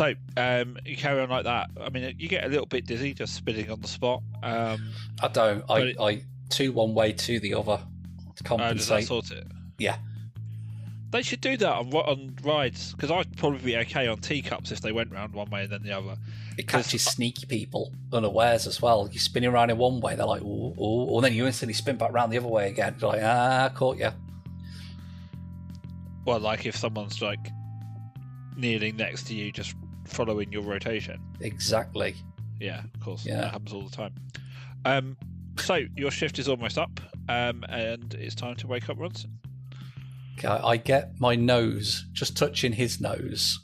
So you carry on like that. I mean, you get a little bit dizzy just spinning on the spot. I don't. I two one way, two the other to compensate. Does that sort it? Yeah. They should do that on rides, because I'd probably be okay on teacups if they went round one way and then the other. It catches sneaky people unawares as well. You're spinning around in one way, they're like, ooh, ooh, and then you instantly spin back round the other way again. You're like, caught you. Well, like if someone's like kneeling next to you, just following your rotation. Exactly. Yeah, of course. Yeah. That happens all the time. So your shift is almost up, and it's time to wake up Ronson. I get my nose just touching his nose,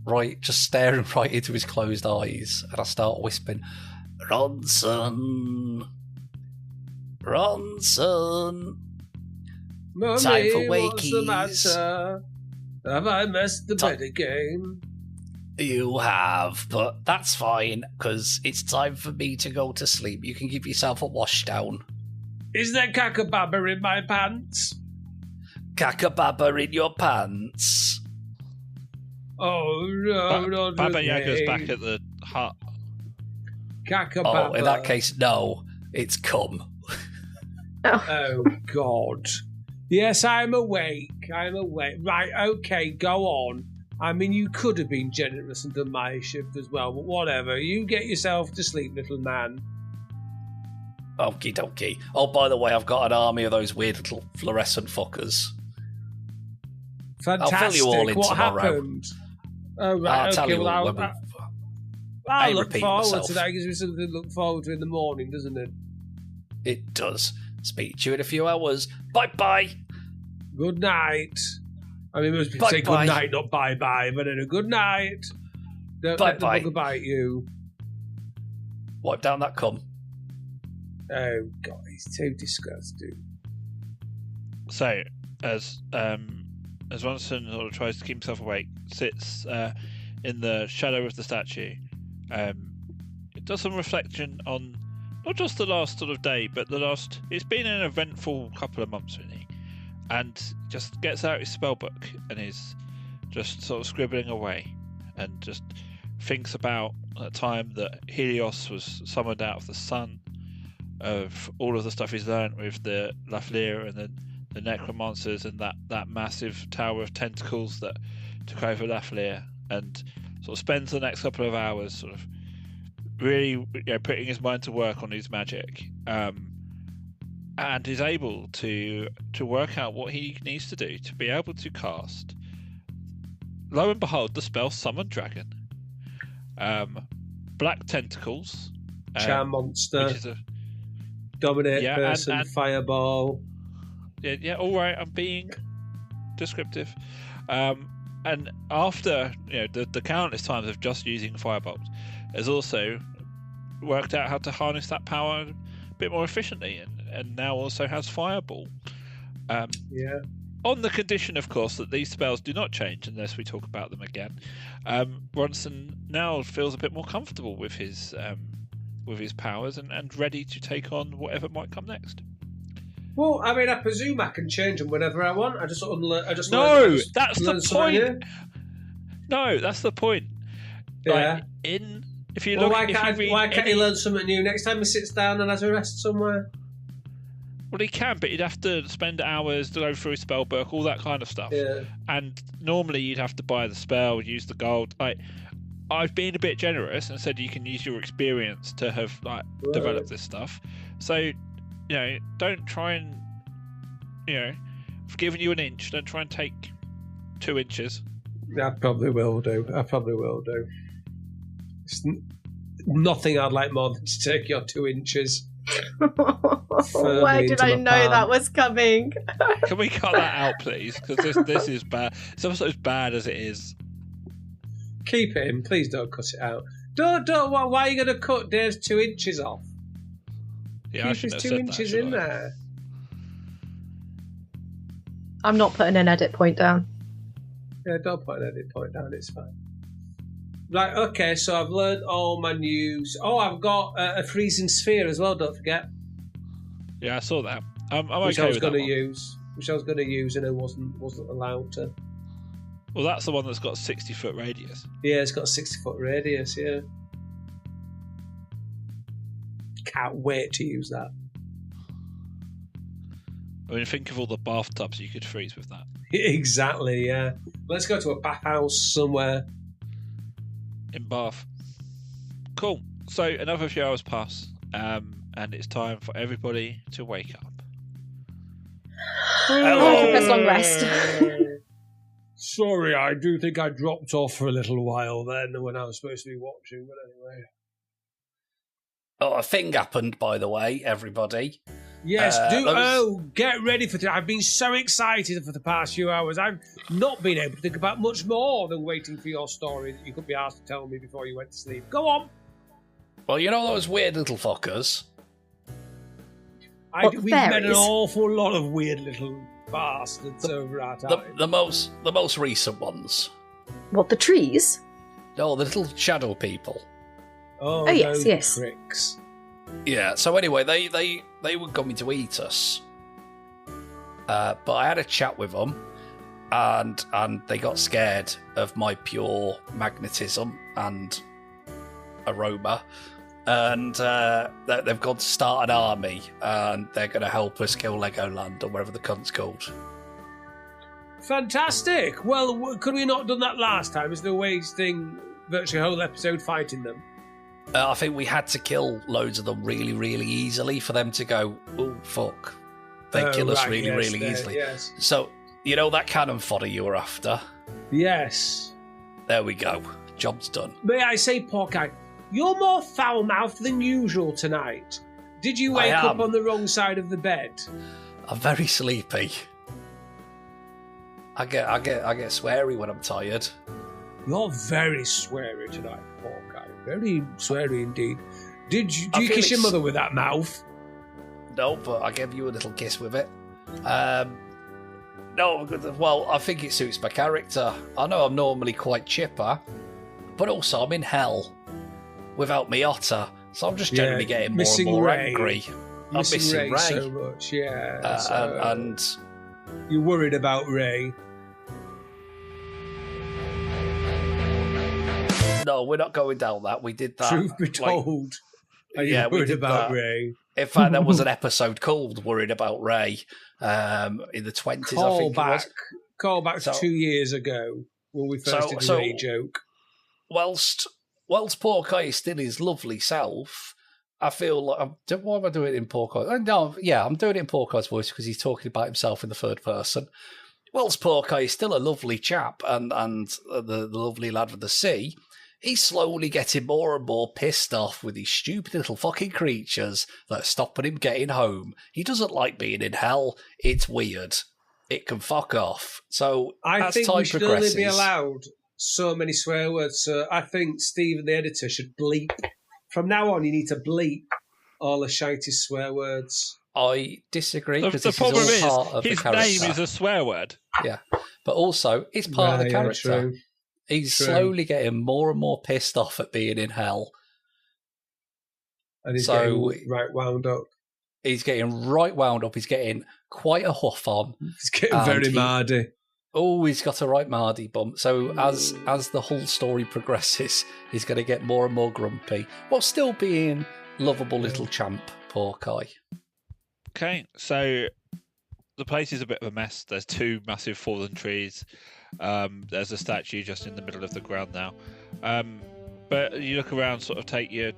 right, just staring right into his closed eyes, and I start whispering, Ronson, Ronson, Mommy, time for what's the wakies. matter? Have I messed the bed again? You have, but that's fine, because it's time for me to go to sleep. You can give yourself a washdown. Is there cackababba in my pants? Cackababba in your pants. Oh no, not Baba again. Yaga's back at the hut. Cackababba. Oh, in that case, no. It's cum. Oh God. Yes, I'm awake. Right, okay, go on. I mean, you could have been generous and done my shift as well, but whatever. You get yourself to sleep, little man. Okie dokie. Oh, by the way, I've got an army of those weird little fluorescent fuckers. Fantastic. I'll fill you all in what tomorrow. happened? Oh, right, I'll tell you well, when I'll look repeat forward myself. to that. It gives me something to look forward to in the morning, doesn't it? It does. Speak to you in a few hours. Bye-bye. Good night. I mean, must be Bye-bye. say good night, not bye-bye, but a good night. Don't let the Bye-bye. bugger bite you. Wipe down that cum. Oh, God, he's too disgusting. So as Ronson sort of tries to keep himself awake, sits in the shadow of the statue. It does some reflection on not just the last sort of day, but it's been an eventful couple of months really, and just gets out his spell book and is just sort of scribbling away, and just thinks about the time that Helios was summoned out of the sun, of all of the stuff he's learned with the Lafleer and the necromancers and that massive tower of tentacles that took over Lafleer, and sort of spends the next couple of hours sort of really putting his mind to work on his magic, and is able to work out what he needs to do to be able to cast, lo and behold, the spell Summon Dragon. Black tentacles, Charm monster, which is a dominate yeah, person, and fireball. yeah, all right, I'm being descriptive. And after the countless times of just using firebolt, has also worked out how to harness that power a bit more efficiently, and now also has fireball. Yeah. On the condition, of course, that these spells do not change unless we talk about them again. Ronson now feels a bit more comfortable with his powers and ready to take on whatever might come next. Well, I mean, I presume I can change them whenever I want. That's the learn point. No, that's the point. Yeah. If you Well, look, why can't he learn something new next time he sits down and has a rest somewhere? Well, he can, but he'd have to spend hours to go through his spell book, all that kind of stuff. Yeah. And normally you'd have to buy the spell, use the gold. I've been a bit generous and said you can use your experience to have developed this stuff. So, don't try and I've given you an inch. Don't try and take 2 inches. I probably will do. It's nothing I'd like more than to take your 2 inches. Where did I know that was coming? Can we cut that out, please? Because this is bad. It's almost as bad as it is. Keep it in. Please don't cut it out. Don't. Why are you going to cut Dave's 2 inches off? Yeah, Keep his 2 inches in there. I'm not putting an edit point down. Yeah, don't put an edit point down. It's fine. Right, okay, so I've learned all my news. Oh, I've got a freezing sphere as well, don't forget. Yeah, I saw that. I'm Which okay I was with going that to one. use. Which I was going to use and I wasn't allowed to. Well, that's the one that's got a 60-foot radius. Yeah, it's got a 60-foot radius, yeah. Can't wait to use that. I mean, think of all the bathtubs you could freeze with that. Exactly, yeah. Let's go to a bathhouse somewhere. In Bath. Cool. So another few hours pass, and it's time for everybody to wake up. Oh, first long rest. Sorry, I do think I dropped off for a little while then when I was supposed to be watching, but anyway. Oh, a thing happened, by the way, everybody. Yes, get ready for today. I've been so excited for the past few hours. I've not been able to think about much more than waiting for your story that you could be asked to tell me before you went to sleep. Go on. Well, you know those weird little fuckers? We've met an awful lot of weird little bastards over our time. The most recent ones. What, the trees? No, the little shadow people. Oh yes. Pricks. Yeah, so anyway, they were coming to eat us. But I had a chat with them, and they got scared of my pure magnetism and aroma. And they've gone to start an army, and they're going to help us kill Legoland, or whatever the cunt's called. Fantastic! Well, could we not have done that last time? Is there wasting virtually a whole episode fighting them? I think we had to kill loads of them really, really easily for them to go, oh, fuck. They kill us really, really easily. Yes. So, you know that cannon fodder you were after? Yes. There we go. Job's done. May I say, Porkeye, you're more foul-mouthed than usual tonight. Did you wake up on the wrong side of the bed? I'm very sleepy. I get sweary when I'm tired. You're very sweary tonight, Porkeye. Very sweary indeed. Do you kiss your mother with that mouth? No, but I gave you a little kiss with it. No, well, I think it suits my character. I know I'm normally quite chipper, but also I'm in hell without my otter, so I'm just generally getting more and more angry. I'm missing Ray so much, yeah. And you're worried about Ray. No, we're not going down that. We did that. Truth be told, are you worried about Ray? In fact, there was an episode called "Worried About Ray" in the 20s. I think it was. Call back to 2 years ago when we first did the Ray joke. Whilst Porkeye is still his lovely self, I feel like why am I doing it in Porkeye? No, yeah, I'm doing it in Porkeye's voice because he's talking about himself in the third person. Whilst Porkeye is still a lovely chap and the lovely lad of the sea, he's slowly getting more and more pissed off with these stupid little fucking creatures that are stopping him getting home. He doesn't like being in hell. It's weird. It can fuck off. So I think we should only be allowed so many swear words. So I think Steve, the editor, should bleep. From now on, you need to bleep all the shitey swear words. I disagree because the problem is part of his the character. name is a swear word. Yeah, but also it's part of the character. True. He's slowly getting more and more pissed off at being in hell. And he's getting right wound up. He's getting right wound up. He's getting quite a huff on. He's getting very mardy. Oh, he's got a right mardy bump. So as the whole story progresses, he's going to get more and more grumpy, while still being lovable little champ, Porkeye. Okay, so the place is a bit of a mess. There's 2 massive fallen trees. There's a statue just in the middle of the ground now. But you look around, sort of take your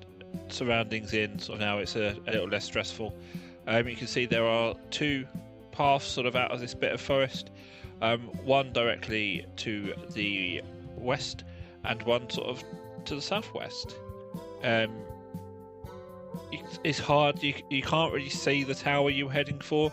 surroundings in, sort of now it's a little less stressful. You can see there are 2 paths sort of out of this bit of forest. One directly to the west and one sort of to the southwest. It's hard, you can't really see the tower you're heading for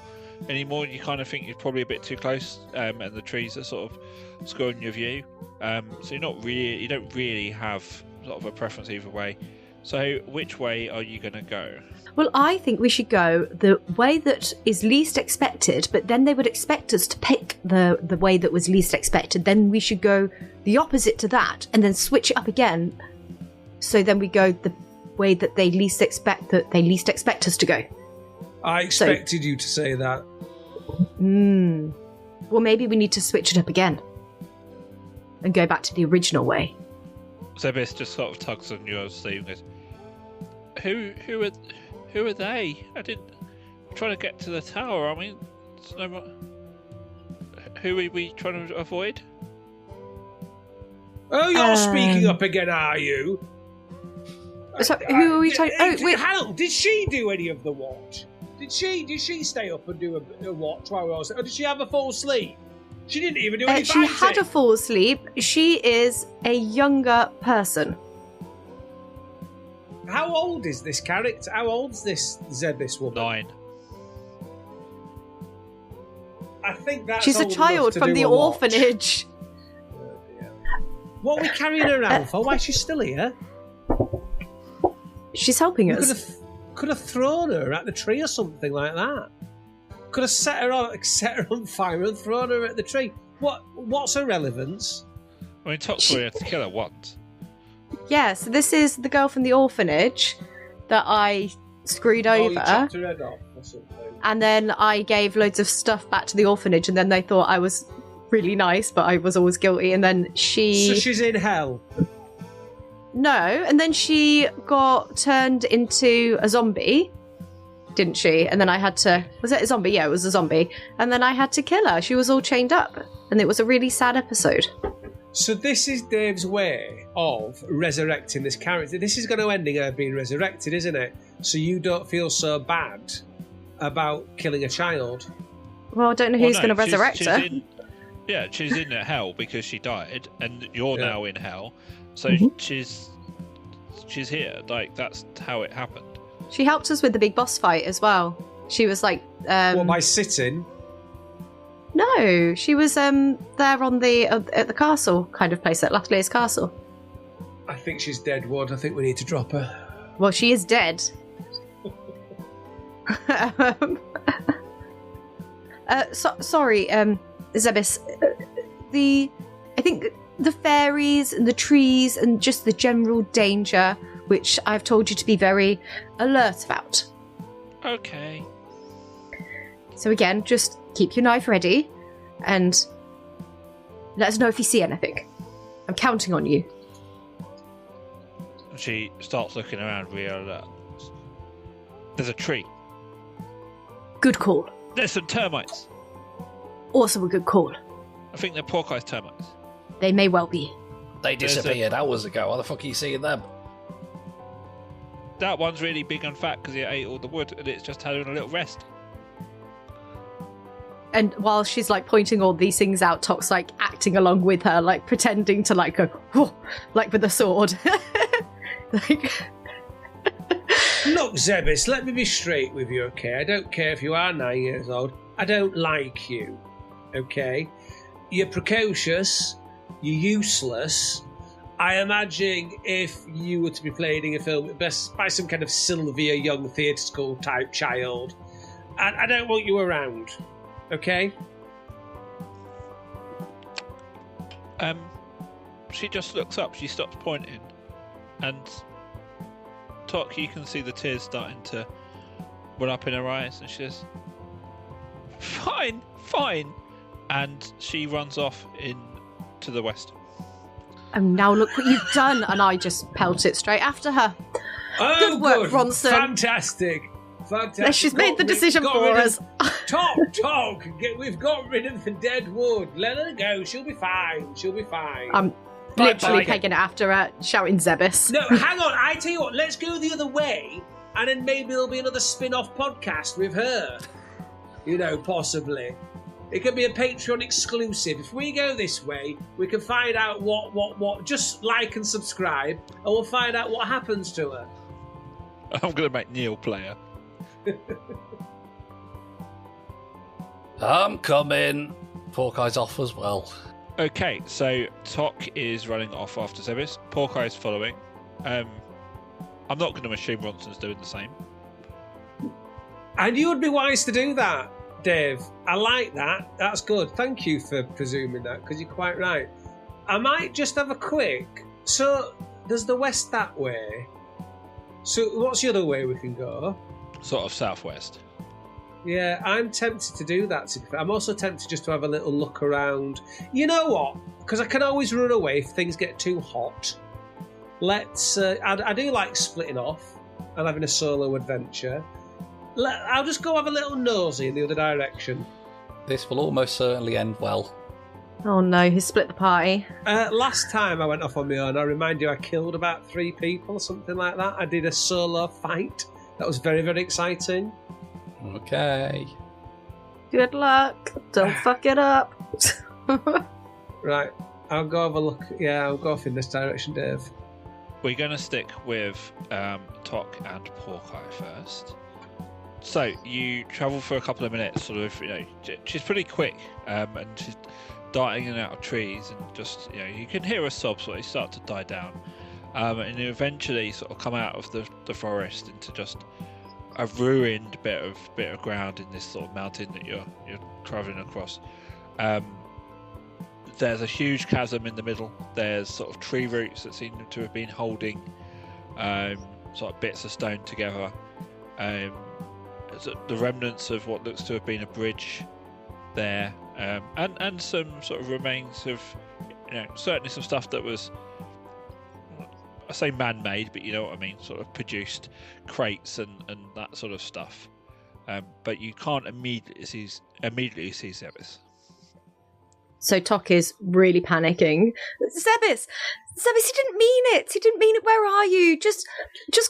anymore. You kind of think you're probably a bit too close, and the trees are sort of obscuring your view. So you don't really have sort of a preference either way. So which way are you going to go? Well, I think we should go the way that is least expected, but then they would expect us to pick the way that was least expected. Then we should go the opposite to that and then switch it up again. So then we go the way that they least expect us to go. I expected you to say that. Well, maybe we need to switch it up again. and go back to the original way. Zebis just sort of tugs on your sleeve and goes, Who are they? I'm trying to get to the tower. I mean, who are we trying to avoid? Oh, you're speaking up again, are you? So who are we talking? Oh, wait. Hal, did she do any of the watch? Did she stay up and do a watch while we were? Or did she have a full sleep? She didn't even do any She fighting. had a full sleep. She is a younger person. How old is this character? How old's this Zebis woman? 9. I think that's She's a old child enough to from do the a watch. orphanage. Oh, dear. What are we carrying her around for? Why is she still here? She's helping us. Could have thrown her at the tree or something like that. Could have set her on fire and thrown her at the tree. What's her relevance? I mean, Tocs only had to kill her once. Yeah, so this is the girl from the orphanage that I screwed Oh, over. you chopped her head off or something. And then I gave loads of stuff back to the orphanage, and then they thought I was really nice, but I was always guilty. And then So she's in hell. No, and then she got turned into a zombie, didn't she? And then I had to... Was it a zombie? Yeah, it was a zombie. And then I had to kill her. She was all chained up. And it was a really sad episode. So this is Dave's way of resurrecting this character. This is going to end in her being resurrected, isn't it? So you don't feel so bad about killing a child. Well, I don't know who's going to resurrect her. She's in hell because she died, and you're now in hell. So she's here. Like, that's how it happened. She helped us with the big boss fight as well. She was like... by sitting? No, she was there on at the castle kind of place, at Lathley's castle. I think she's dead, Wood. I think we need to drop her. Well, she is dead. Sorry, Zebis. I think the fairies and the trees and just the general danger, which I've told you to be very alert about. Okay. So again, just keep your knife ready and let us know if you see anything. I'm counting on you. She starts looking around real alert. There's a tree. Good call. There's some termites. Also a good call. I think they're Porkeye's termites. They may well be. They disappeared hours ago. Why the fuck are you seeing them? That one's really big and fat because it ate all the wood, and it's just having a little rest. And while she's like pointing all these things out, Tocs like acting along with her, like pretending to like go, whoa, like with a sword. Like... Look, Zebis, let me be straight with you, okay? I don't care if you are 9 years old. I don't like you, okay? You're precocious. You're useless. I imagine if you were to be played in a film by some kind of Sylvia Young theatre school type child, I don't want you around, okay? She just looks up, she stops pointing, and Toc, you can see the tears starting to well up in her eyes, and she says, Fine, and she runs off to the west. And now look what you've done, and I just pelt it straight after her. Oh, good work, Bronson. Fantastic. She's made the decision for us. Toc, we've got rid of the dead wood. Let her go. She'll be fine. I'm literally pegging it after her, shouting Zebis. No, hang on. I tell you what, let's go the other way, and then maybe there'll be another spin-off podcast with her. You know, possibly. It could be a Patreon exclusive. If we go this way, we can find out what. Just like and subscribe, and we'll find out what happens to her. I'm going to make Neil play her. I'm coming. Porkeye's off as well. Okay, so Toc is running off after Zebis. Porkeye's following. I'm not going to assume Ronson's doing the same. And you would be wise to do that, Dave. I like that. That's good. Thank you for presuming that, because you're quite right. I might just have a quick... So, there's the west that way. So, what's the other way we can go? Sort of southwest. Yeah, I'm tempted to do that. I'm also tempted just to have a little look around. You know what? Because I can always run away if things get too hot. Let's. I do like splitting off and having a solo adventure. I'll just go have a little nosy in the other direction. This will almost certainly end well. Oh no, he split the party. Last time I went off on my own, I remind you I killed about 3 people, something like that. I did a solo fight. That was very, very exciting. Okay. Good luck. Don't fuck it up. Right, I'll go have a look. Yeah, I'll go off in this direction, Dave. We're going to stick with Toc and Porkeye first. So you travel for a couple of minutes, sort of. She's pretty quick, and she's darting in and out of trees, and just you can hear her sobs sort of start to die down, and you eventually sort of come out of the forest into just a ruined bit of ground in this sort of mountain that you're traveling across. There's a huge chasm in the middle. There's sort of tree roots that seem to have been holding sort of bits of stone together. The remnants of what looks to have been a bridge there, and some sort of remains of certainly some stuff that was, I say man-made, but you know what I mean, sort of produced crates and that sort of stuff. But you can't immediately see Zebis. So Toc is really panicking. Zebis, he didn't mean it. He didn't mean it. Where are you? Just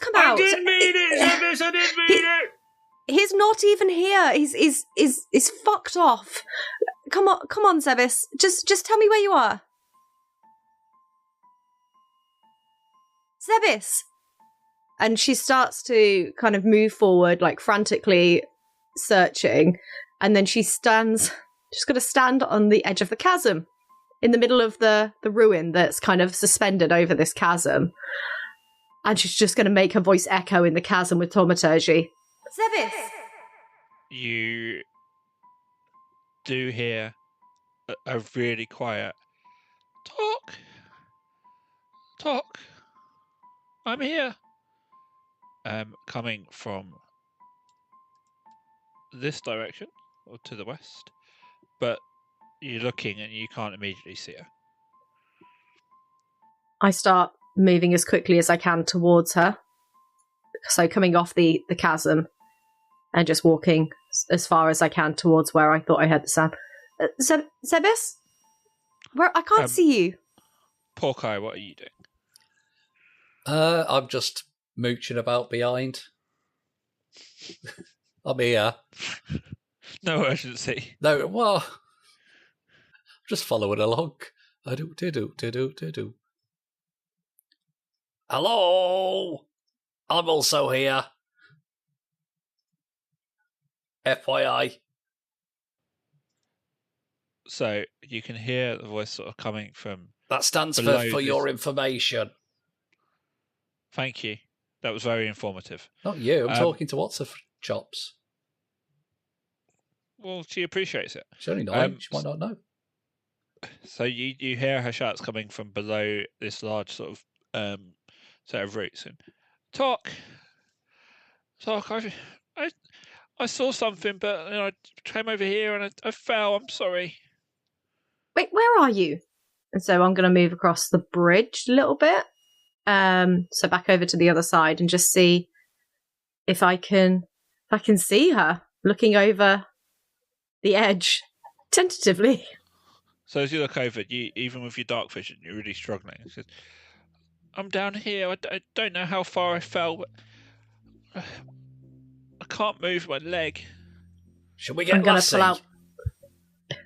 come out. I didn't mean it, Zebis. I didn't mean it. He's not even here. He's fucked off. Come on, Zebis. Just tell me where you are. Zebis. And she starts to kind of move forward, like frantically searching, and then she's going to stand on the edge of the chasm, in the middle of the ruin that's kind of suspended over this chasm, and she's just going to make her voice echo in the chasm with thaumaturgy. Zebis! You do hear a really quiet Toc, I'm here. Coming from this direction, or to the west, but you're looking and you can't immediately see her. I start moving as quickly as I can towards her. So coming off the chasm and just walking as far as I can towards where I thought I heard the sound. Zebis? Where? I can't see you. Porkeye, what are you doing? I'm just mooching about behind. I'm here. No urgency. No, well, just following along. I do. Hello, I'm also here. FYI. So you can hear the voice sort of coming from. That stands for your information. Thank you. That was very informative. Not you. I'm talking to what's her chops. Well, she appreciates it. She's only 9. She might not know. So you hear her shouts coming from below this large sort of set of roots. And Toc, I saw something, but I came over here and I fell. I'm sorry. Wait, where are you? And so I'm going to move across the bridge a little bit. So back over to the other side and just see if I can see her looking over the edge tentatively. So as you look over, even with your dark vision, you're really struggling. She says, I'm down here. I don't know how far I fell, but I can't move my leg. Should we get Lassie? Pull out.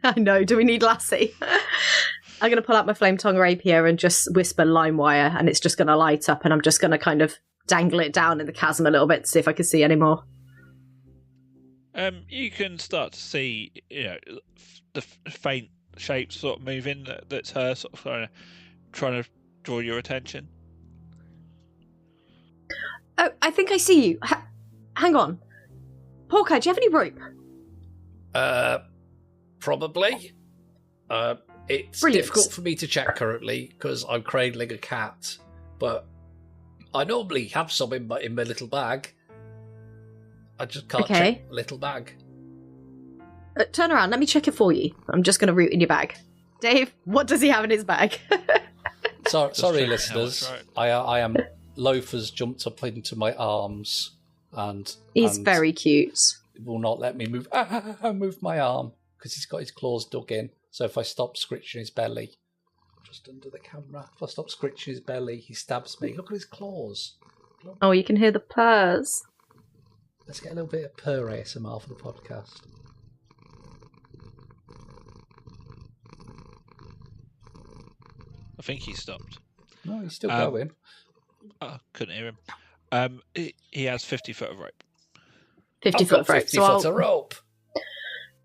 I know. Do we need Lassie? I'm going to pull out my flame tongue rapier and just whisper lime wire, and it's just going to light up, and I'm just going to kind of dangle it down in the chasm a little bit to see if I can see any more. You can start to see, the faint shapes sort of moving. That's her sort of trying to draw your attention. Oh, I think I see you. Hang on. Porkeye, do you have any rope? Probably. It's Brilliant. difficult for me to check currently because I'm cradling a cat, but I normally have some in my little bag. I just can't check the little bag. Turn around. Let me check it for you. I'm just going to root in your bag. Dave, what does he have in his bag? Sorry, listeners. I am. Loaf has jumped up into my arms, and he's very cute. Will not let me move. Move my arm because he's got his claws dug in. So if I stop scritching his belly, just under the camera, if I stop scritching his belly, he stabs me. Look at his claws. Look. Oh, you can hear the purrs. Let's get a little bit of purr ASMR for the podcast. I think he stopped. No, he's still going. I couldn't hear him. He has 50 foot of rope. 50 foot of rope. 50 foot of rope.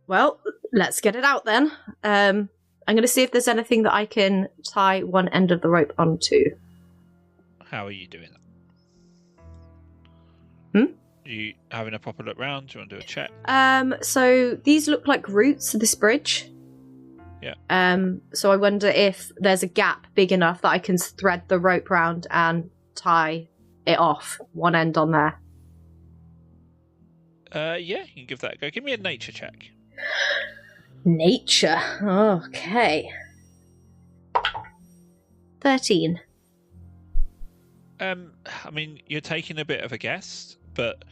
Well, let's get it out then. I'm going to see if there's anything that I can tie one end of the rope onto. How are you doing that? Are you having a proper look round? Do you want to do a check? So these look like roots of this bridge. Yeah. So I wonder if there's a gap big enough that I can thread the rope round and tie it off one end on there. Yeah, you can give that a go. Give me a nature check. Nature. Okay. 13. I mean, you're taking a bit of a guess, but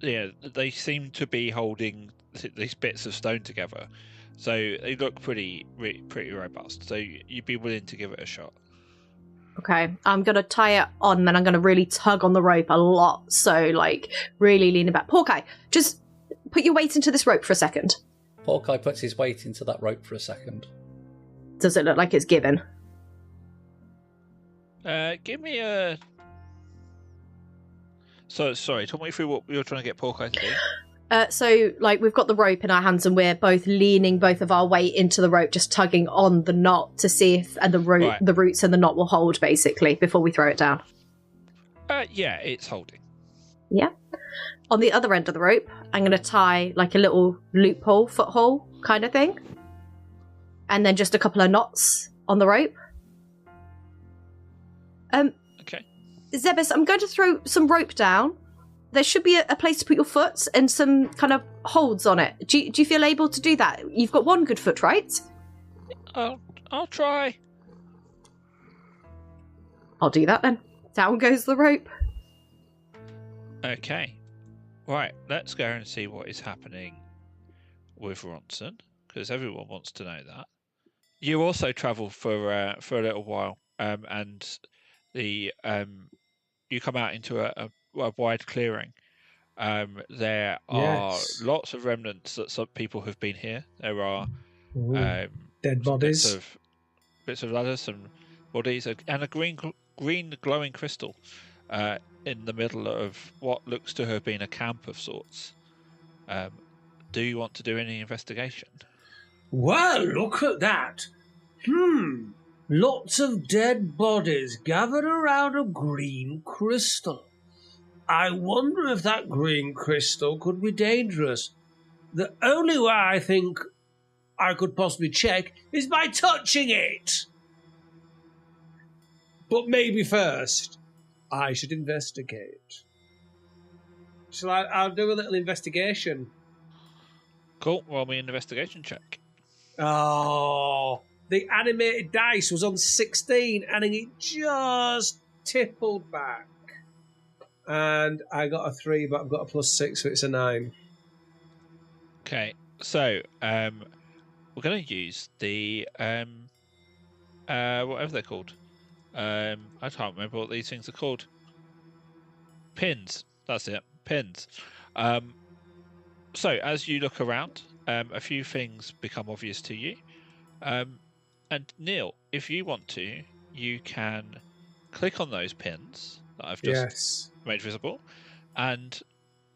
they seem to be holding these bits of stone together, so they look pretty robust. So you'd be willing to give it a shot. Okay, I'm going to tie it on, then I'm going to really tug on the rope a lot. So, like, really leaning back. Porkeye, just put your weight into this rope for a second. Porkeye puts his weight into that rope for a second. Does it look like it's given? Give me a... Sorry, talk me through what you're trying to get Porkeye to do. So, like, we've got the rope in our hands and we're both leaning both of our weight into the rope, just tugging on the knot to see if the roots and the knot will hold, basically, before we throw it down. Yeah, it's holding. Yeah. On the other end of the rope, I'm going to tie, like, a little loophole, foothole kind of thing. And then just a couple of knots on the rope. Okay. Zebus, I'm going to throw some rope down. There should be a place to put your foot and some kind of holds on it. Do you feel able to do that? You've got one good foot, right? I'll try. I'll do that then. Down goes the rope. Okay. Right, let's go and see what is happening with Ronson, because everyone wants to know that. You also travel for a little while, and you come out into a wide clearing. There are lots of remnants that some people have been here. There are dead bodies, bits of ladders, some bodies, and a green glowing crystal in the middle of what looks to have been a camp of sorts. Do you want to do any investigation? Well, look at that. Lots of dead bodies gathered around a green crystal. I wonder if that green crystal could be dangerous. The only way I think I could possibly check is by touching it. But maybe first, I should investigate. Shall I'll do a little investigation. Cool, roll me an investigation check. Oh, the animated dice was on 16 and it just tippled back. And I got a 3, but I've got a +6, so it's a 9. Okay, so we're going to use the whatever they're called. I can't remember what these things are called. Pins. That's it. Pins. So as you look around, a few things become obvious to you. And Neil, if you want to, you can click on those pins that I've just made visible and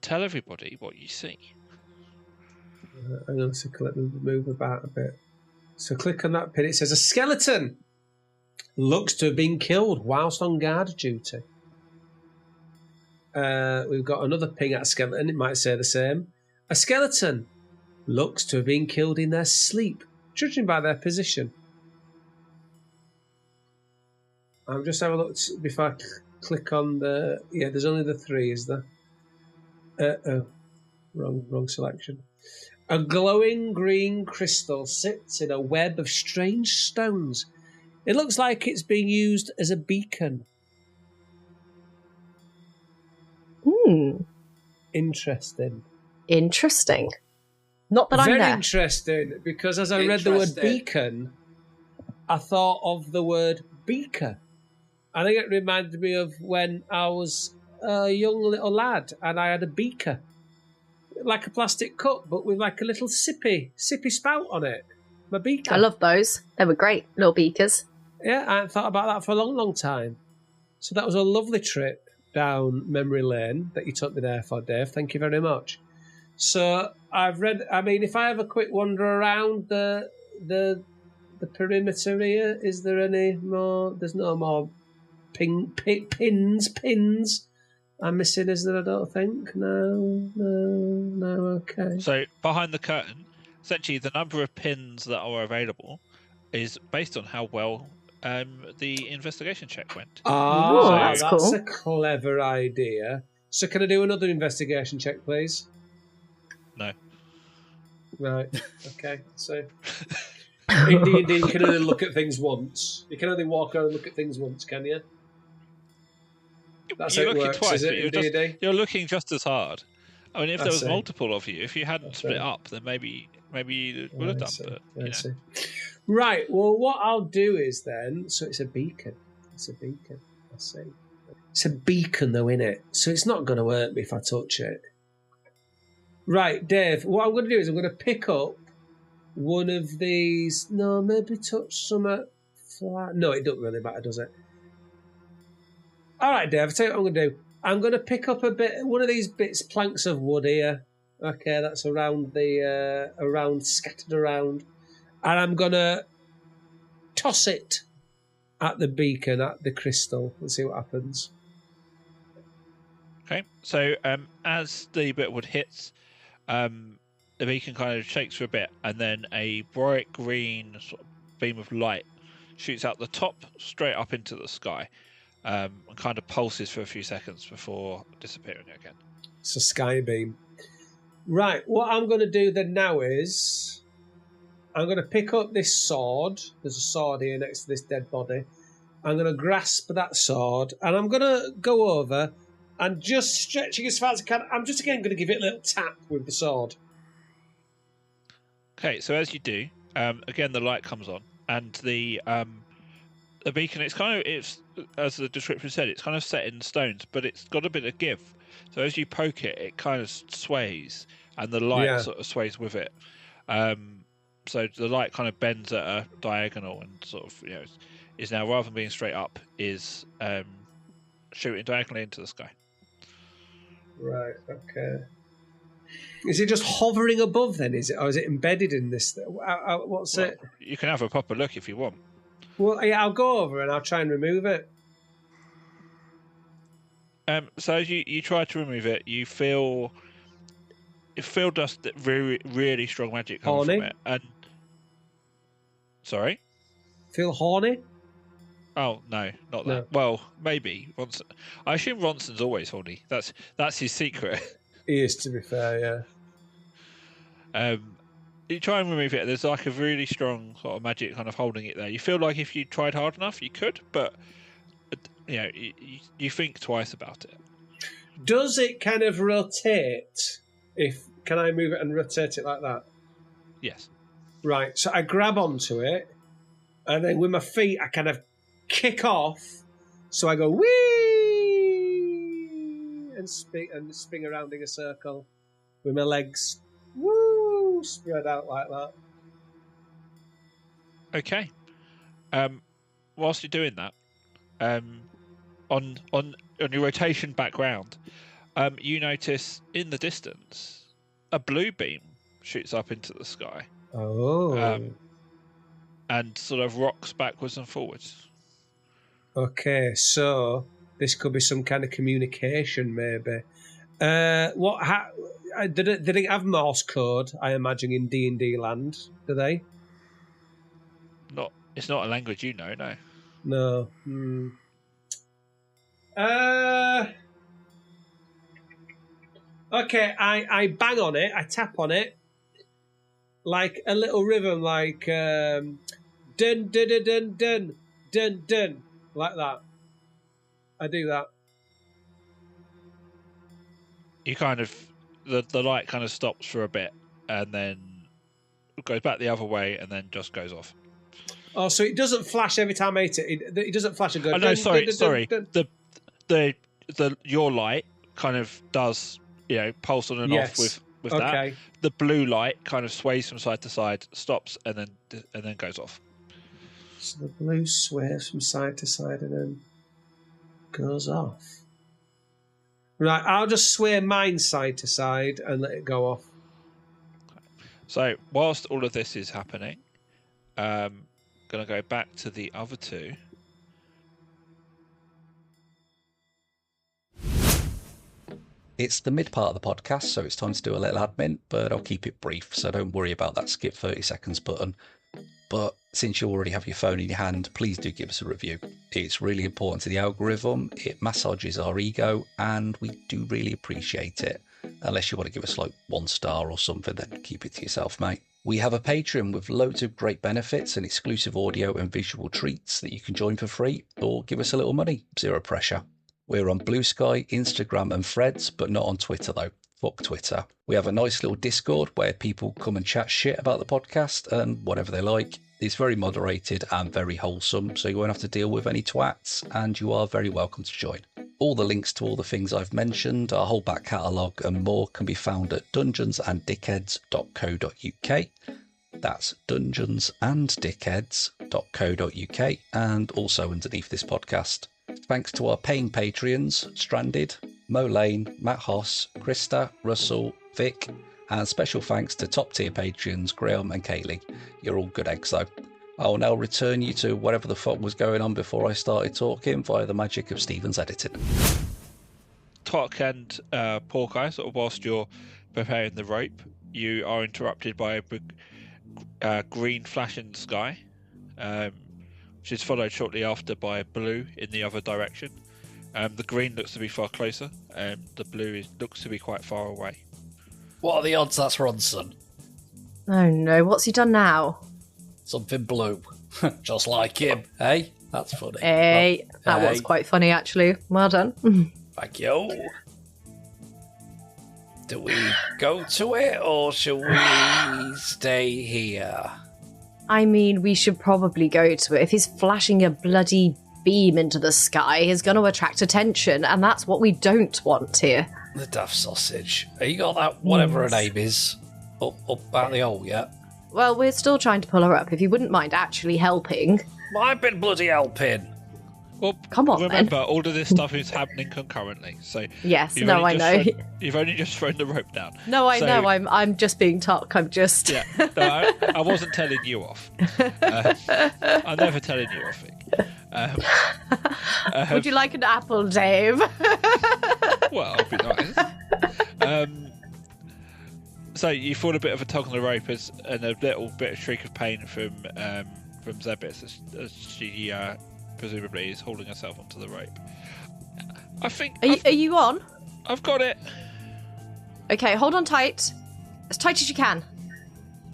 tell everybody what you see. Hang on a second, let me move about a bit. So click on that pin. It says a skeleton looks to have been killed whilst on guard duty. We've got another ping at a skeleton. It might say the same. A skeleton looks to have been killed in their sleep, judging by their position. I'm just having a look before I click on the... Yeah, there's only the 3, is there? Wrong selection. A glowing green crystal sits in a web of strange stones. It looks like it's being used as a beacon. Interesting. Interesting. Not that I'm Very there. interesting, because as I read the word beacon, I thought of the word beaker. I think it reminded me of when I was a young little lad and I had a beaker. Like a plastic cup, but with like a little sippy spout on it. My beaker. I love those. They were great, little beakers. Yeah, I hadn't thought about that for a long, long time. So that was a lovely trip down memory lane that you took me there for, Dave. Thank you very much. So I've read. I mean, if I have a quick wander around the perimeter here, is there any more? There's no more pins. I'm missing, is there? I don't think. No. Okay. So behind the curtain, essentially the number of pins that are available is based on how well the investigation check went. That's cool. a clever idea. So can I do another investigation check, please? No. Right. Okay. So in D&D, you can only look at things once. You can only walk around and look at things once, can you? That's you're how it looking works, twice, is it, but in D&D? you're looking just as hard. I mean, if there was see. multiple of you, if you hadn't split see. up, then maybe you would have done. But you know. see. Right. Well, what I'll do is then. So it's a beacon. I see. It's a beacon, though, innit? So it's not going to hurt me if I touch it. Right, Dave. What I'm going to do is I'm going to pick up one of these. No, maybe touch some flat. No, it doesn't really matter, does it? All right, Dave. I'll tell you what I'm going to do. I'm going to pick up one of these planks of wood here. Okay, that's scattered around, and I'm going to toss it at the beacon, at the crystal, and see what happens. Okay, so as the bit of wood hits, the beacon kind of shakes for a bit, and then a bright green sort of beam of light shoots out the top straight up into the sky, and kind of pulses for a few seconds before disappearing again. It's a sky beam. Right, what I'm going to do then now is I'm going to pick up this sword. There's a sword here next to this dead body. I'm going to grasp that sword, and I'm going to go over and just stretching as far as I can. I'm just again going to give it a little tap with the sword. Okay, so as you do, again the light comes on, and the beacon. It's as the description said, it's kind of set in stones, but it's got a bit of give. So as you poke it, it kind of sways, and the light sort of sways with it. So the light kind of bends at a diagonal, and sort of is now, rather than being straight up, is shooting diagonally into the sky. Right. Okay. Is it just hovering above then? Is it, or is it embedded in this? What's it? You can have a proper look if you want. Well, yeah, I'll go over and I'll try and remove it. So as you try to remove it, you feel just really, really strong magic coming from it. And sorry, feel horny? Oh no, not that. No. Well, maybe Ronson. I assume Ronson's always horny. That's his secret. He is, to be fair. Yeah. You try and remove it. There's like a really strong sort of magic kind of holding it there. You feel like if you tried hard enough, you could, but you think twice about it. Does it kind of rotate? Can I move it and rotate it like that? Yes. Right. So I grab onto it, and then with my feet, I kind of kick off. So I go whee and spin around in a circle with my legs. Woo! Spread out like that. Okay. Whilst you're doing that, on your rotation back round, you notice in the distance a blue beam shoots up into the sky. Oh. And sort of rocks backwards and forwards. Okay, so this could be some kind of communication, maybe. Did it have Morse code? I imagine in D&D land, do they? It's not a language you know, no. No. Okay, I bang on it. I tap on it, like a little rhythm, like dun dun dun dun dun dun dun, like that. I do that. You kind of the light kind of stops for a bit and then goes back the other way and then just goes off. Oh, so it doesn't flash every time I hit it. It doesn't flash and go. Oh no, sorry. Dun. The your light kind of does pulse on and off with that. The blue light kind of sways from side to side, stops, and then goes off. So the blue sways from side to side and then goes off. Right, I'll just sway mine side to side and let it go off. So whilst all of this is happening, going to go back to the other two. It's the mid part of the podcast, so it's time to do a little admin, but I'll keep it brief, so don't worry about that skip 30 seconds button. But since you already have your phone in your hand, please do give us a review. It's really important to the algorithm, it massages our ego, and we do really appreciate it. Unless you want to give us like 1 star or something, then keep it to yourself, mate. We have a Patreon with loads of great benefits and exclusive audio and visual treats that you can join for free or give us a little money, zero pressure. We're on Blue Sky, Instagram and Threads, but not on Twitter though. Fuck Twitter. We have a nice little Discord where people come and chat shit about the podcast and whatever they like. It's very moderated and very wholesome, so you won't have to deal with any twats, and you are very welcome to join. All the links to all the things I've mentioned, our whole back catalogue and more can be found at dungeonsanddickheads.co.uk. That's dungeonsanddickheads.co.uk, and also underneath this podcast. Thanks to our paying Patreons, Stranded, Mo Lane, Matt Hoss, Krista, Russell, Vic, and special thanks to top tier Patreons Graham and Kaylee. You're all good eggs though. I'll now return you to whatever the fuck was going on before I started talking via the magic of Stephen's editing. Toc and Porkeye, sort of whilst you're preparing the rope, you are interrupted by a big green flash in the sky, which is followed shortly after by blue in the other direction. The green looks to be far closer, and the blue looks to be quite far away. What are the odds that's Ronson? Oh no, what's he done now? Something blue. Just like him. Hey, that's funny. Hey, that was quite funny actually. Well done. Thank you. Do we go to it or shall we stay here? I mean, we should probably go to it. If he's flashing a bloody beam into the sky, he's going to attract attention, and that's what we don't want here. The daft sausage. Have you got that, whatever her name is, up out the hole yet? Well, we're still trying to pull her up. If you wouldn't mind actually helping. I've been bloody helping. Well, come on, remember, all of this stuff is happening concurrently. So yes, no, I know. You've only just thrown the rope down. No, I know. I'm just being Toc. I'm just. Yeah, no, I wasn't telling you off. I'm never telling you off. Would you like an apple, Dave? Well, I'll be nice. So you feel a bit of a tug on the rope and a little bit of shriek of pain from Zebis as she presumably is holding herself onto the rope. I think. Are you on? I've got it. Okay, hold on tight, as tight as you can.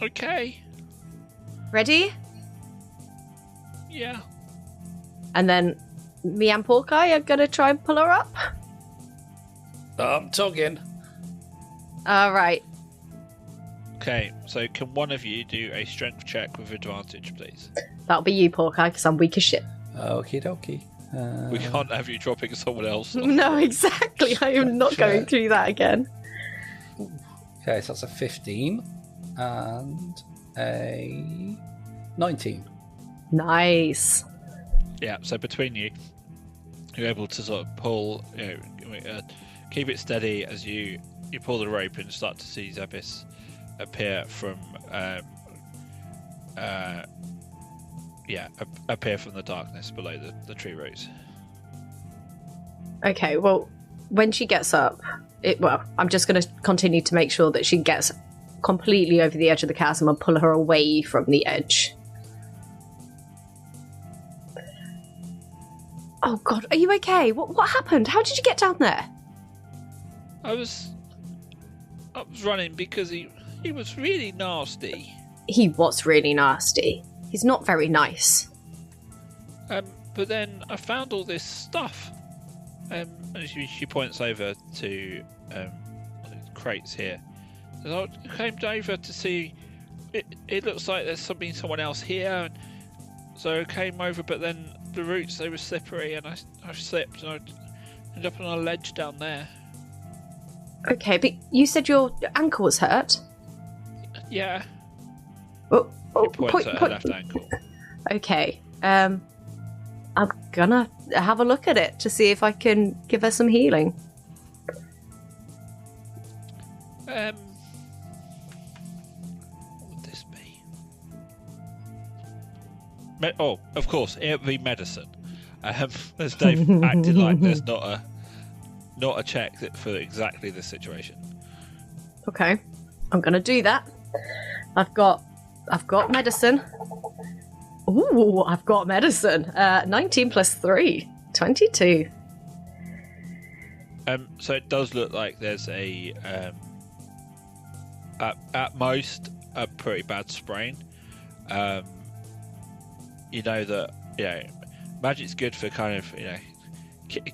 Okay. Ready? Yeah. And then me and Porkeye are gonna try and pull her up. I'm tugging. All right. Okay, so can one of you do a strength check with advantage, please? That'll be you, Porkeye, because I'm weak as shit. Okie dokie. We can't have you dropping someone else. No, exactly. I am not going through that again. Okay, so that's a 15 and a 19. Nice. Yeah, so between you, you're able to sort of pull, keep it steady as you pull the rope and start to see Zebis appear from appear from the darkness below the tree roots. Okay, well, when she gets up, I'm just going to continue to make sure that she gets completely over the edge of the chasm and pull her away from the edge. Oh God, are you okay? What happened? How did you get down there? I was running because he was really nasty. he was really nasty. He's not very nice. But then I found all this stuff. And she points over to crates here. And I came over to see. It looks like there's someone else here. And so I came over, but then the roots, they were slippery, and I slipped, and I ended up on a ledge down there. Okay, but you said your ankle was hurt? Yeah. Oh, He points at her left ankle. Okay. I'm gonna have a look at it to see if I can give her some healing. What would this be? Of course, it would be medicine. As Dave acted like there's not a check for exactly this situation. Okay, I'm gonna do that. I've got medicine. Ooh, I've got medicine. 19 plus 3, 22. So it does look like there's a at most a pretty bad sprain. You know that magic's good for kind of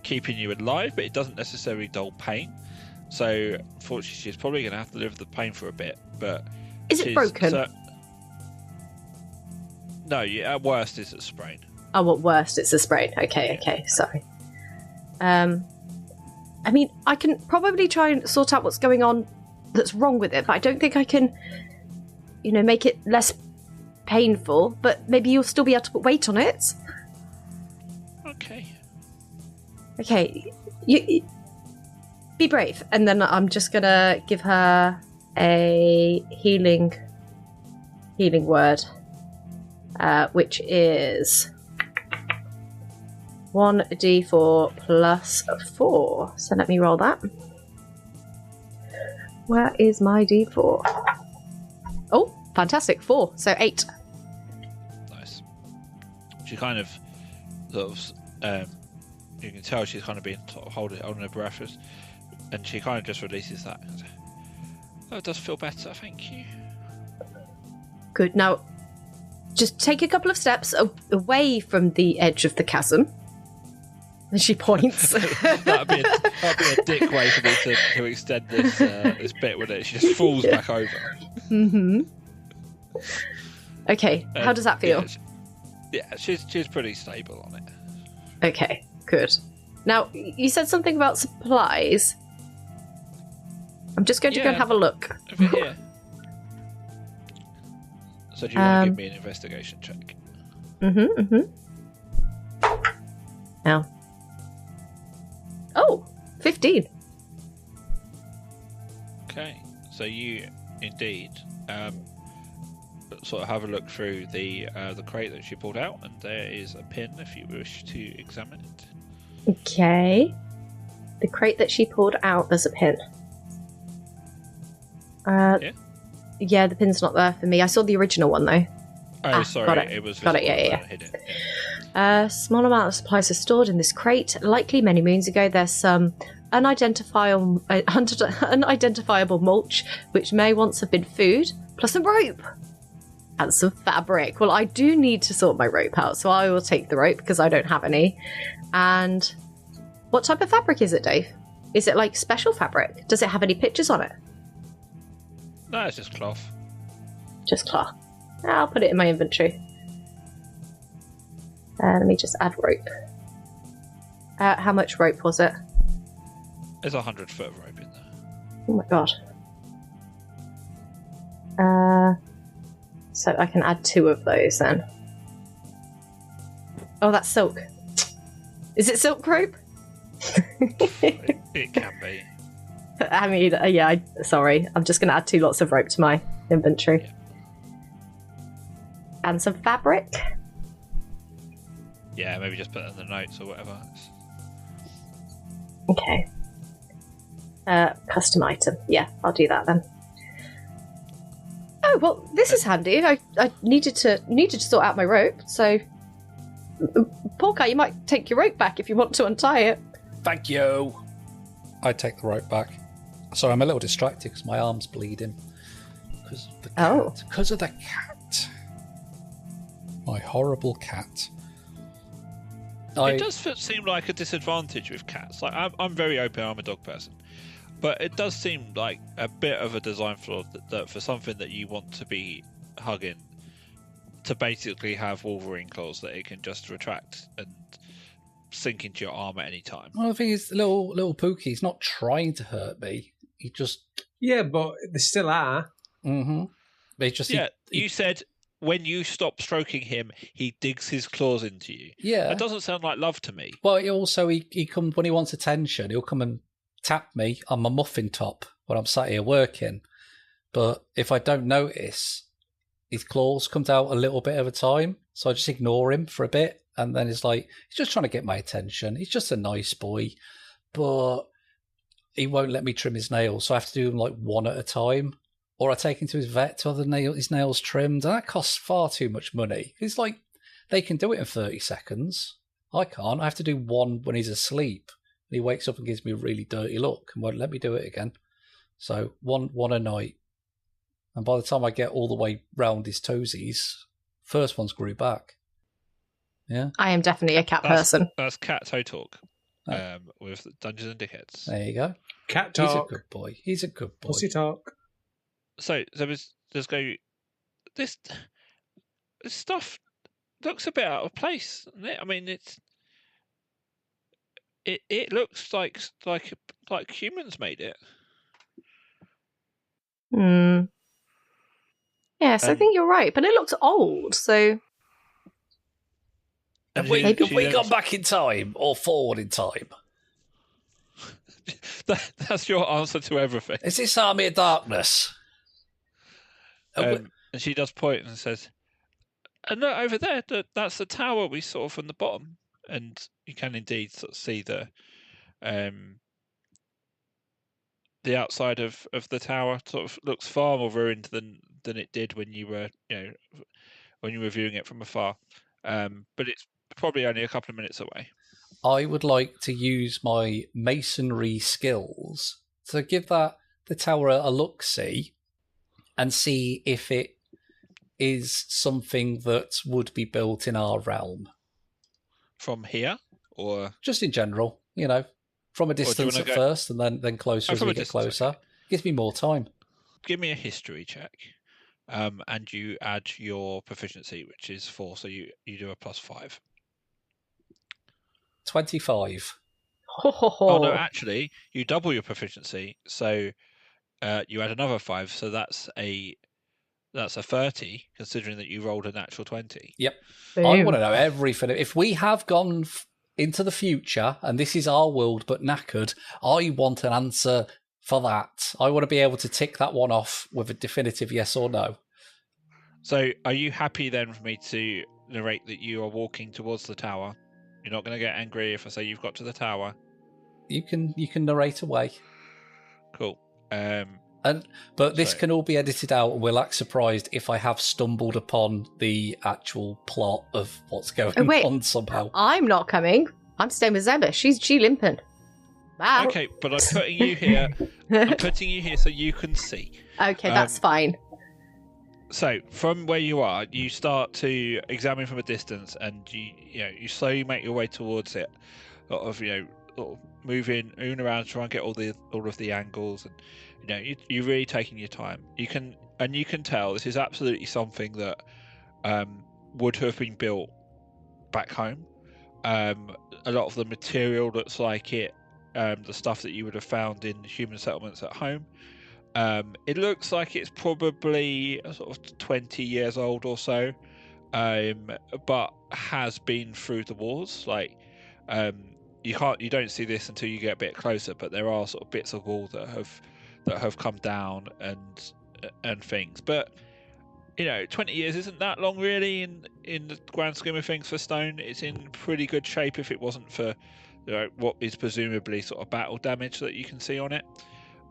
keeping you alive, but it doesn't necessarily dull pain. So unfortunately, she's probably going to have to live with the pain for a bit. But is it broken? No, at worst it's a sprain. Oh, at worst it's a sprain. Okay, sorry. I mean, I can probably try and sort out what's going on that's wrong with it, but I don't think I can, make it less painful, but maybe you'll still be able to put weight on it. Okay, you be brave, and then I'm just gonna give her a healing word, which is 1d4 plus 4. So let me roll that. Where is my d4? Oh, fantastic, 4, so 8. Nice. She kind of you can tell she's kind of been holding her breath, and she kind of just releases that. Oh, it does feel better, thank you. Good. Now, just take a couple of steps away from the edge of the chasm. And she points. that'd be a dick way for me to extend this bit, wouldn't it? She just falls back over. Mm-hmm. Okay, how does that feel? She's pretty stable on it. Okay, good. Now, you said something about supplies. I'm just going to go and have a look. Over here. So do you want to give me an investigation check? Now. Oh, 15. Okay, so you indeed sort of have a look through the crate that she pulled out, and there is a pin if you wish to examine it. Okay. The crate that she pulled out, there's a pin. Yeah, the pin's not there for me. I saw the original one though. Oh, sorry, got it. It was got it. Yeah. Hidden. Small amount of supplies are stored in this crate. Likely many moons ago, there's some unidentifiable mulch, which may once have been food, plus some rope and some fabric. Well, I do need to sort my rope out, so I will take the rope because I don't have any. And what type of fabric is it, Dave? Is it like special fabric? Does it have any pictures on it? No, it's just cloth. Just cloth. I'll put it in my inventory. Let me just add rope. How much rope was it? There's 100-foot of rope in there. Oh my god. So I can add 2 of those then. Oh, that's silk. Is it silk rope? It can be. I mean, sorry. I'm just going to add 2 lots of rope to my inventory. Yeah. And some fabric. Yeah, maybe just put it in the notes or whatever. Okay. Custom item. Yeah, I'll do that then. Oh, well, this is handy. I needed to sort out my rope, so... Porkeye, you might take your rope back if you want to untie it. Thank you. I take the rope back. Sorry, I'm a little distracted because my arm's bleeding. Because of the cat. Oh. Because of the cat. My horrible cat. It does seem like a disadvantage with cats. Like I'm very open. I'm a dog person, but it does seem like a bit of a design flaw that for something that you want to be hugging, to basically have Wolverine claws that it can just retract and sink into your arm at any time. Well, the thing is, little Pookie's not trying to hurt me. He just... Yeah, but they still are. Mm-hmm. But you said when you stop stroking him, he digs his claws into you. Yeah. That doesn't sound like love to me. Well, he comes when he wants attention. He'll come and tap me on my muffin top when I'm sat here working. But if I don't notice, his claws come out a little bit at a time, so I just ignore him for a bit, and then it's like he's just trying to get my attention. He's just a nice boy, but he won't let me trim his nails, so I have to do them like one at a time. Or I take him to his vet to have his nails trimmed, and that costs far too much money. It's like they can do it in 30 seconds. I can't. I have to do one when he's asleep. And he wakes up and gives me a really dirty look and won't let me do it again. So one a night. And by the time I get all the way round his toesies, first one's grew back. Yeah. I am definitely a cat person. That's Cat Toe Talk with Dungeons and Dickheads. There you go. Cat talk. He's a good boy. He's a good boy. Pussy talk. So let's go. This stuff looks a bit out of place, doesn't it? I mean, it looks like humans made it. Yes, I think you're right, but it looks old. So Have we gone back in time or forward in time? That's your answer to everything. Is this Army of Darkness? And she does point and says, "And look over there. That's the tower we saw from the bottom." And you can indeed sort of see the outside of the tower. Sort of looks far more ruined than it did when you were viewing it from afar. But it's probably only a couple of minutes away. I would like to use my masonry skills to give the tower a look-see and see if it is something that would be built in our realm. From here? Or just in general, from a distance at first and then closer as we get closer. Okay. Gives me more time. Give me a history check. And you add your proficiency, which is 4, so you do a +5. 25. Oh no, actually, you double your proficiency, so you add another 5, so that's a 30, considering that you rolled a natural 20. Yep. Boom. I want to know everything. If we have gone into the future and this is our world but knackered, I want an answer for that. I want to be able to tick that one off with a definitive yes or no. So are you happy then for me to narrate that you are walking towards the tower? You're not going to get angry if I say you've got to the tower? You can narrate away. Cool. But this can all be edited out, and we'll act surprised if I have stumbled upon the actual plot of what's going on somehow. I'm not coming. I'm staying with Zeba. She's limping. Wow. Okay, but I'm putting you here. I'm putting you here so you can see. Okay, that's fine. So from where you are, you start to examine from a distance, and you slowly make your way towards it. Moving around, try and get all of the angles, and you're really taking your time. You can tell this is absolutely something that would have been built back home. A lot of the material looks like it. The stuff that you would have found in human settlements at home. It looks like it's probably sort of 20 years old or so, but has been through the wars. You don't see this until you get a bit closer, but there are sort of bits of wall that have come down and things. But 20 years isn't that long really in the grand scheme of things for stone. It's in pretty good shape if it wasn't for what is presumably sort of battle damage that you can see on it.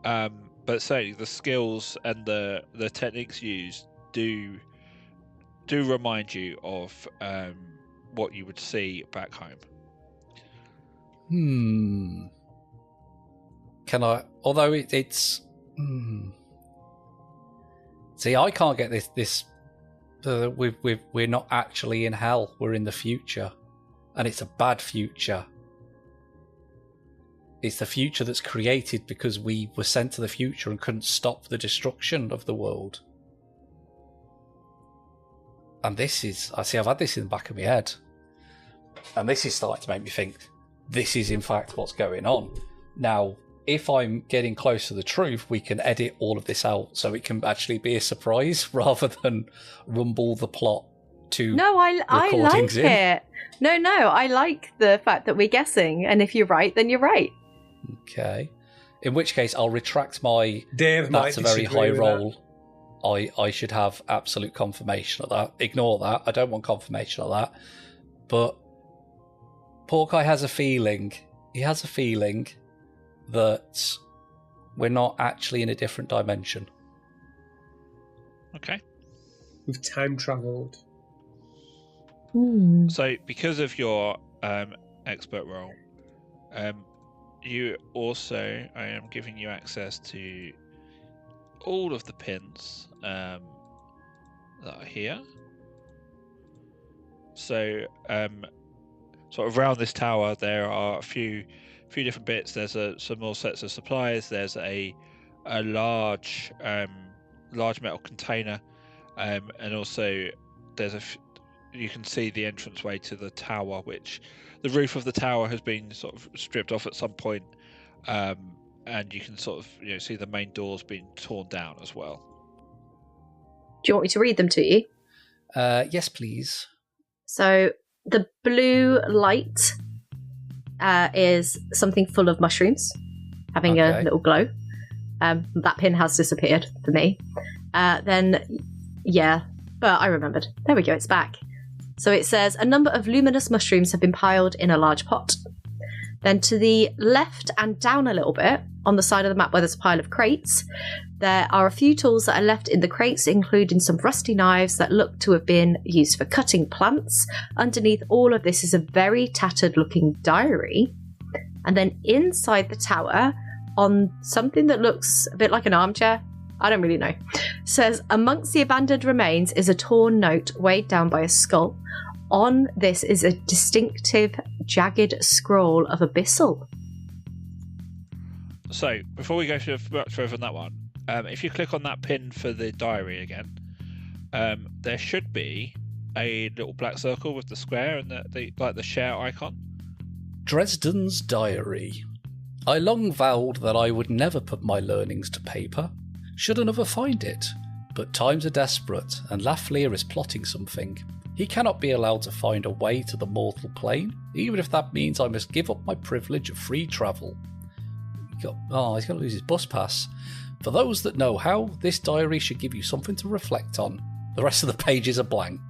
But certainly the skills and the techniques used do remind you of what you would see back home. Can I? Although it's See, I can't get this. We're not actually in hell. We're in the future. And it's a bad future. It's the future that's created because we were sent to the future and couldn't stop the destruction of the world. And this is... I see, I've had this in the back of my head. And this is starting to make me think, this is in fact what's going on. Now, if I'm getting close to the truth, we can edit all of this out so it can actually be a surprise rather than rumble the plot to I like in. it. No, I like the fact that we're guessing, and if you're right, then you're right. Okay. In which case, I'll retract my... Dave That's a very high with roll. I should have absolute confirmation of that. Ignore that. I don't want confirmation of that. But Porkeye has a feeling. He has a feeling that we're not actually in a different dimension. Okay. We've time travelled. So, because of your expert role, you also, I am giving you access to all of the pins that are here. So, sort of around this tower, there are a few different bits. There's some more sets of supplies. There's a large metal container, and also there's you can see the entranceway to the tower, which the roof of the tower has been sort of stripped off at some point, and you can sort of see the main doors being torn down as well. Do you want me to read them to you? Yes, please. So the blue light is something full of mushrooms, having a little glow. That pin has disappeared for me. Then, yeah, but I remembered. There we go, it's back. So it says, a number of luminous mushrooms have been piled in a large pot. Then to the left and down a little bit, on the side of the map where there's a pile of crates, there are a few tools that are left in the crates, including some rusty knives that look to have been used for cutting plants. Underneath all of this is a very tattered looking diary. And then inside the tower, on something that looks a bit like an armchair, I don't really know, says, amongst the abandoned remains is a torn note weighed down by a skull. On this is a distinctive, jagged scroll of abyssal. So, before we go much further on that one, if you click on that pin for the diary again, there should be a little black circle with the square and the share icon. Dresden's diary. I long vowed that I would never put my learnings to paper. Should another find it? But times are desperate, and Lafleur is plotting something. He cannot be allowed to find a way to the mortal plane, even if that means I must give up my privilege of free travel. He's going to lose his bus pass. For those that know how, this diary should give you something to reflect on. The rest of the pages are blank.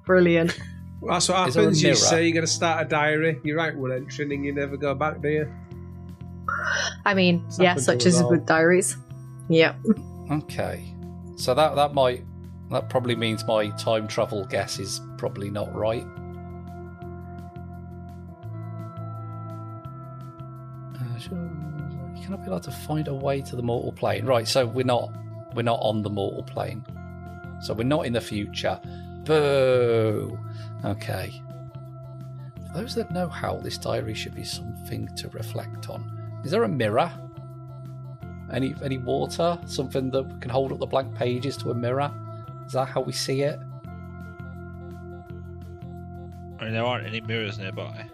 Brilliant. Well, that's what happens. You say you're going to start a diary. You write one entry and you never go back, do you? I mean, yeah, such as with diaries. Yep. Okay. So that probably means my time travel guess is probably not right. You cannot be allowed to find a way to the mortal plane. Right, so we're not on the mortal plane. So we're not in the future. Boo! Okay. For those that know how, this diary should be something to reflect on. Is there a mirror? Any water? Something that can hold up the blank pages to a mirror? Is that how we see it? I mean, there aren't any mirrors nearby.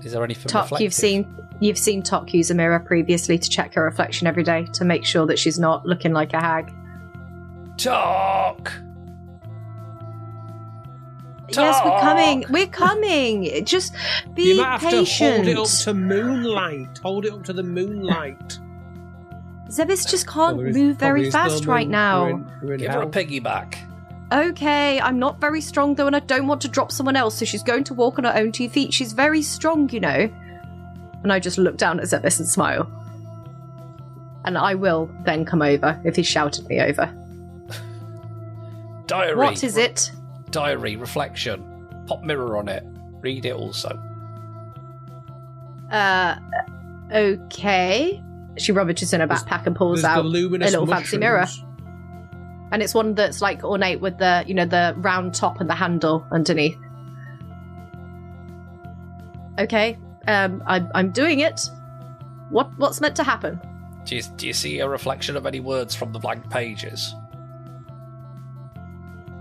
Is there anything Toc, reflective? you've seen Toc use a mirror previously to check her reflection every day to make sure that she's not looking like a hag. Toc! Yes, we're coming. We're coming. Just be you might have patient. to hold it up to moonlight. Hold it up to the moonlight. Zebis just can't move very fast right now. Give her a piggyback. Okay, I'm not very strong though, and I don't want to drop someone else, so she's going to walk on her own 2 feet. She's very strong, you know. And I just look down at Zebis and smile. And I will then come over if he shouted me over. Diary. What is it? Diary, reflection. Pop mirror on it. Read it also. Okay. She rummages in her backpack and pulls out a little fancy mirror. And it's one that's like ornate with the, the round top and the handle underneath. Okay, I'm doing it. What's meant to happen? Do you see a reflection of any words from the blank pages?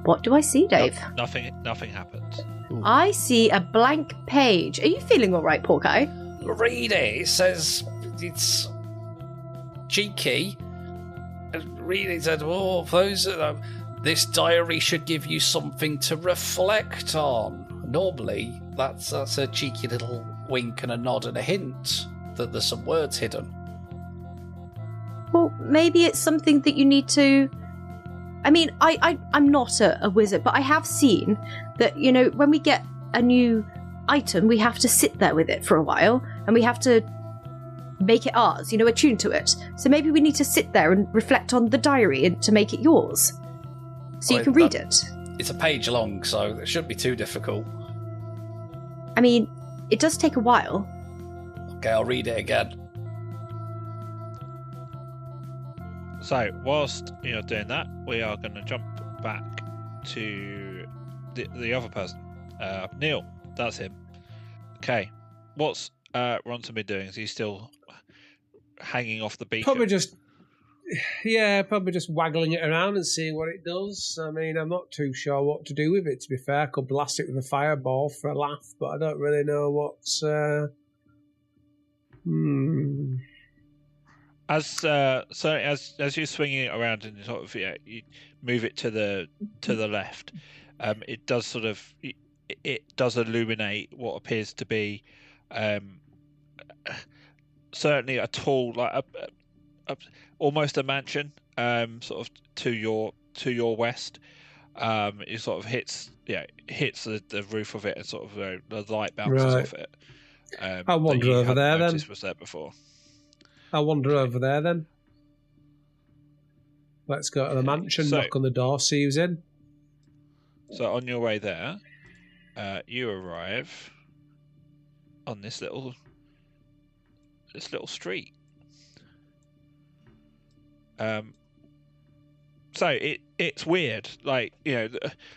What do I see, Dave? Nothing happens. I see a blank page. Are you feeling all right, Porkeye? Read it. It says it's cheeky. Read it. It said, this diary should give you something to reflect on. Normally, that's a cheeky little wink and a nod and a hint that there's some words hidden. Well, maybe it's something that you need to... I mean, I'm not a wizard, but I have seen that, when we get a new item, we have to sit there with it for a while, and we have to make it ours, attune to it. So maybe we need to sit there and reflect on the diary and to make it yours. So you can read it. It's a page long, so it shouldn't be too difficult. I mean, it does take a while. Okay, I'll read it again. So, whilst you're doing that, we are going to jump back to the other person. Neil, that's him. Okay, what's Ronson been doing? Is he still hanging off the beacon? Probably just waggling it around and seeing what it does. I mean, I'm not too sure what to do with it, to be fair. I could blast it with a fireball for a laugh, but I don't really know what's... As you're swinging it around and sort of you move it to the left, it does sort of it does illuminate what appears to be certainly a tall, like a almost a mansion, sort of to your west. It sort of hits the roof of it and sort of the light bounces off it. I'll wander over there then. Was there before. I'll wander over there then. Let's go to the mansion, knock on the door, see who's in. So on your way there, you arrive on this little street. So it's weird. Like,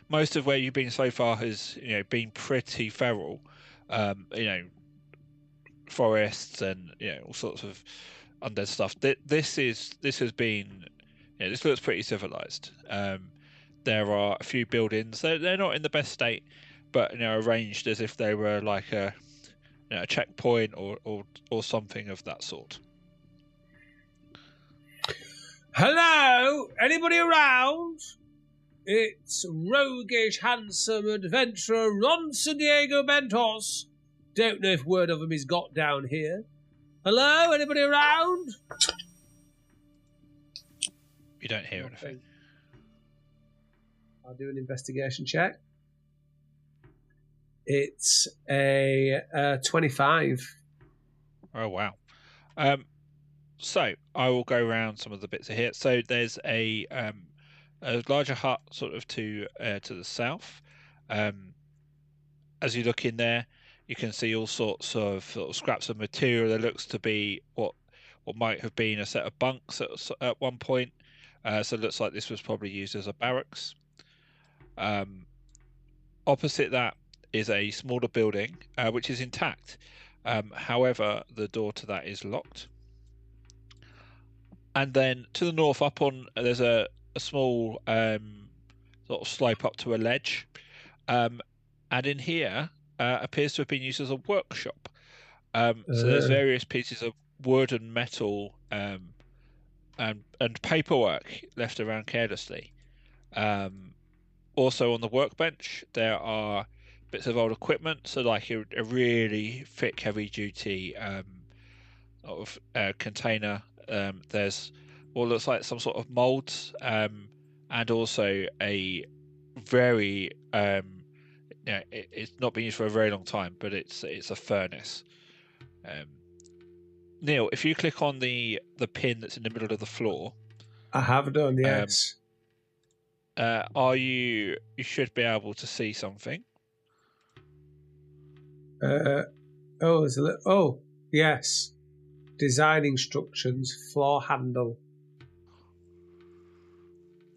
most of where you've been so far has been pretty feral. Forests and all sorts of undead stuff. This has been, this looks pretty civilized. There are a few buildings. They're not in the best state, but arranged as if they were like a checkpoint or something of that sort. Hello, anybody around? It's roguish, handsome adventurer Ronson Diego Bentos. Don't know if word of him is got down here. Hello, anybody around? You don't hear anything. I'll do an investigation check. It's a 25. Oh wow. So I will go around some of the bits of here. So there's a larger hut sort of to the south. As you look in there, you can see all sorts of scraps of material. There looks to be what might have been a set of bunks at one point. So it looks like this was probably used as a barracks. Opposite that is a smaller building, which is intact. However, the door to that is locked. And then to the north, there's a small sort of slope up to a ledge. And in here appears to have been used as a workshop. So there's various pieces of wood and metal and paperwork left around carelessly. Also on the workbench there are bits of old equipment, so like a really thick, heavy-duty container. There's what looks like some sort of molds, and also a very it's not been used for a very long time, but it's a furnace. Neil, if you click on the pin that's in the middle of the floor, I have done, yes. You should be able to see something. Yes. Design instructions, floor handle.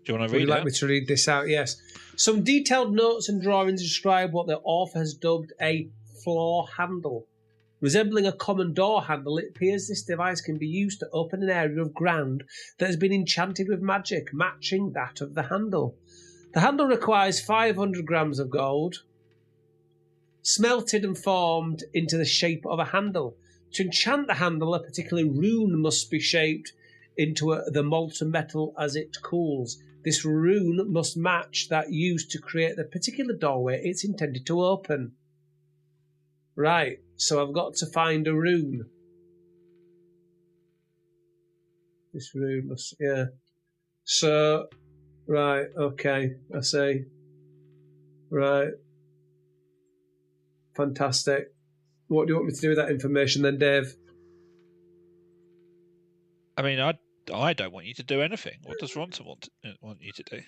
Do Do you want to Would read you it? like me to read this out? Yes. Some detailed notes and drawings describe what the author has dubbed a floor handle. Resembling a common door handle, it appears this device can be used to open an area of ground that has been enchanted with magic, matching that of the handle. The handle requires 500 grams of gold, smelted and formed into the shape of a handle. To enchant the handle, a particular rune must be shaped into the molten metal as it cools. This rune must match that used to create the particular doorway it's intended to open. Right, so I've got to find a rune. This rune must, yeah. So, right, okay, I see. Right. Fantastic. What do you want me to do with that information then, Dave? I mean, I don't want you to do anything. What does Ronson want you to do?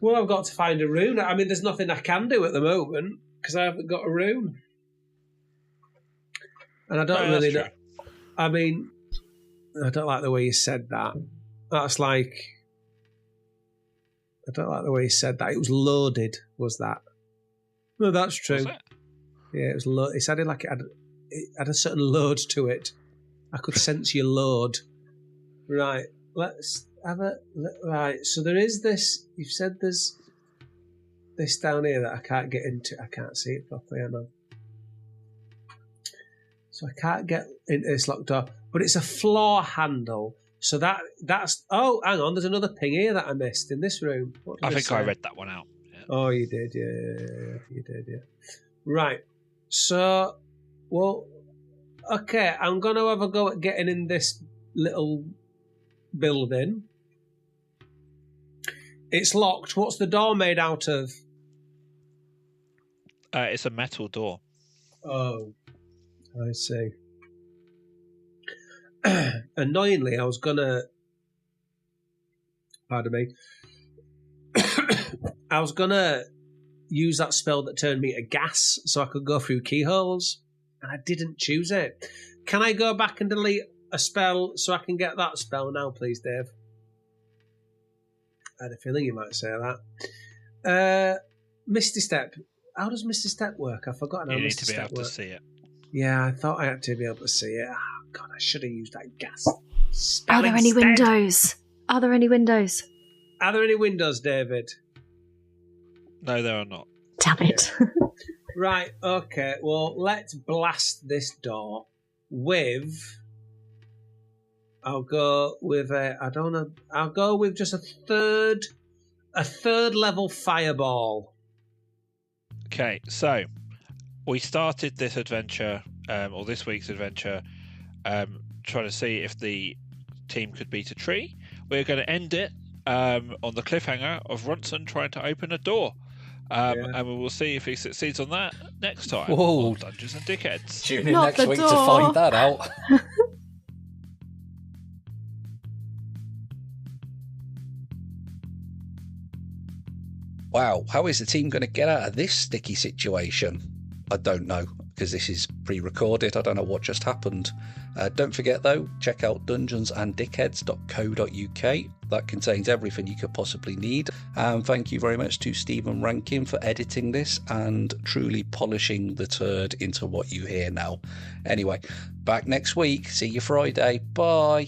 Well, I've got to find a rune. I mean, there's nothing I can do at the moment because I haven't got a rune. And I don't really know. I mean, I don't like the way you said that. That's like... I don't like the way you said that. It was loaded, was that? No, that's true. Was it? Yeah, it was. It sounded like it had a certain load to it. I could sense your load. Right, let's have a... Right, so there is this... You've said there's this down here that I can't get into. I can't see it properly, I know. So I can't get into this locked door. But it's a floor handle. So that's... Oh, hang on, there's another ping here that I missed in this room. I think I read that one out. Yeah. Oh, you did, yeah. You did, yeah. Right. So, well, okay, I'm going to have a go at getting in this little building. It's locked. What's the door made out of? It's a metal door. Oh, I see. Annoyingly, I was going to... Pardon me. I was going to use that spell that turned me to gas so I could go through keyholes, and I didn't choose it. Can I go back and delete a spell so I can get that spell now, please, Dave? I had a feeling you might say that. Misty Step. How does Misty Step work? I've forgotten how Misty Step works. You need to be able to see it. Yeah, I thought I had to be able to see it. Oh, God, I should have used that gas. Are there any windows? Are there any windows? Are there any windows, David? No, there are not. Damn it. Right, okay. Well, let's blast this door with... I'll go with I'll go with just a third level fireball. Okay, so we started this adventure, or this week's adventure, trying to see if the team could beat a tree. We're going to end it on the cliffhanger of Ronson trying to open a door. And we will see if he succeeds on that next time. Whoa. On Dungeons and Dickheads. Tune in Not next the week door. to find that out. Wow, how is the team going to get out of this sticky situation? I don't know, because this is pre-recorded. I don't know what just happened. Don't forget, though, check out dungeonsanddickheads.co.uk. That contains everything you could possibly need. And thank you very much to Stephen Rankin for editing this and truly polishing the turd into what you hear now. Anyway, back next week. See you Friday. Bye.